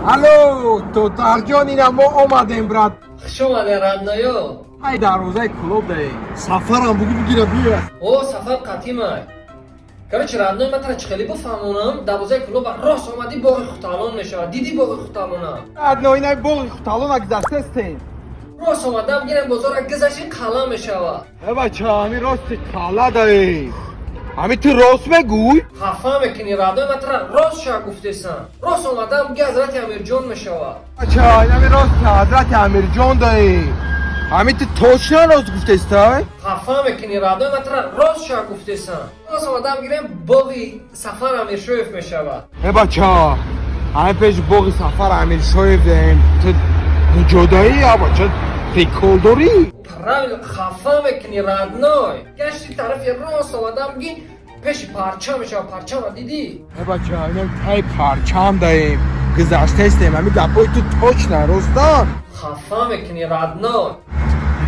الو تو ترجان اینا ما آمدیم برات شما رادنایو ای دروازه کلوب دی سفرم بگو بیا او سفر قدیمه короче رادنای من ترا خیلی بفهمونم دروازه کلوب راست اومدی باغ خوتالون میشه دیدی باغ خوتالونا رادنای نه باغ خوتالون گذشتین راست اومدم میرم بازار گذشت قلا میشه ای بچه همین راست قلا داری همین تو راست بگوی خفا میکنی رادنای من ترا راست شا گفتیسن راست اومدم میگه حضرت امیر جان میشه بچه همین راست حضرت امیر جان داری همین تو توشنا راست گفتیسن خفا میکنی رادنای من ترا راست شا گفتیسن راست اومدم میگم باغی سفر امیر شریف میشه ای بچه همین پیش باغی سفر امیر شریف داریم تو جدایی یا بچه پیکول داری پراویل خفا میکنی رادنای گشتی طرف راست اومدم میگی پیش پرچم میشه پرچم دیدی ای بچه همین تای پرچم داریم گذشته استیم همین گپای تو توشنا راستان خفا میکنی رادنای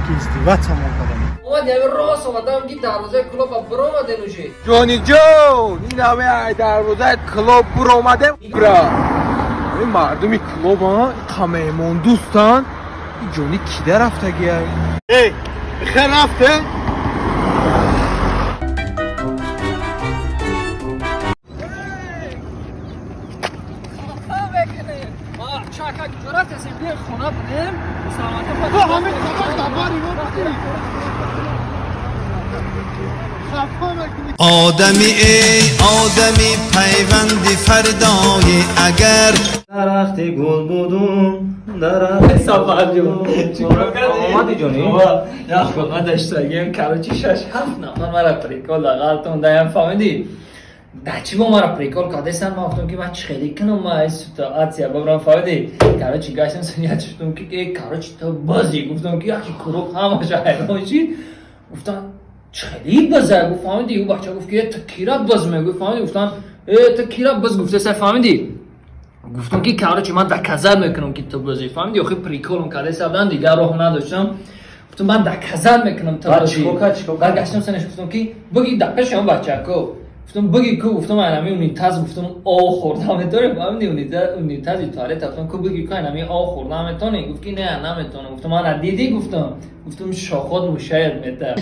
یکی استیوت هم آمدم اومدی همین راست اومدم میگی دروازه کلوب برو اومده نوشی جانی جون این همه دروازه کلوب برو اومده برا این مردمی کلوب ها قمهمون دوستان این جونی کیده رفته گیه ای بخیر رفته چاکک جرات هستیم بیر خونه بودیم سلامت تو همه خبر دباری رو بخیری آدمی ای آدمی پیوندی فردای اگر درخت گل بودم درخت سفر جون آمدی جونی؟ یا خود داشتگیم کراچی 6-7 نفر مرا پریکول لغالتون دایم فهمیدی دچی با مرا پریکول کادستن ما گفتم که من خیلی کنم ما این سیتواسیا ببرم فهمیدی کراچی گشتم سنیت شدم که کراچی تو بازی گفتم که یکی کروب همش حیوانشی گفتم خیلی بازه گفت فهمیدی او بچه گفت که تکیرا باز میگفت فهمیدی گفتم تکیرا باز گفته سر فهمیدی گفتم که کراچی من دکزر میکنم که تو بازی فهمیدی آخه پریکولم کرده سردن دیگر راه نداشتم گفتم من دکزر میکنم تو بازی برگشتم سنش گفتم که بگی دپش اون بچه کو گفتم بگی کو گفتم اینمی اونیتاز گفتم آ خوردم داره فهمیدی اونیتازی توالت گفتم کو بگی کو اینمی آ خوردم میتونه گفت که نه نمیتونه گفتم من دیدی گفتم شاخود مشاهد میته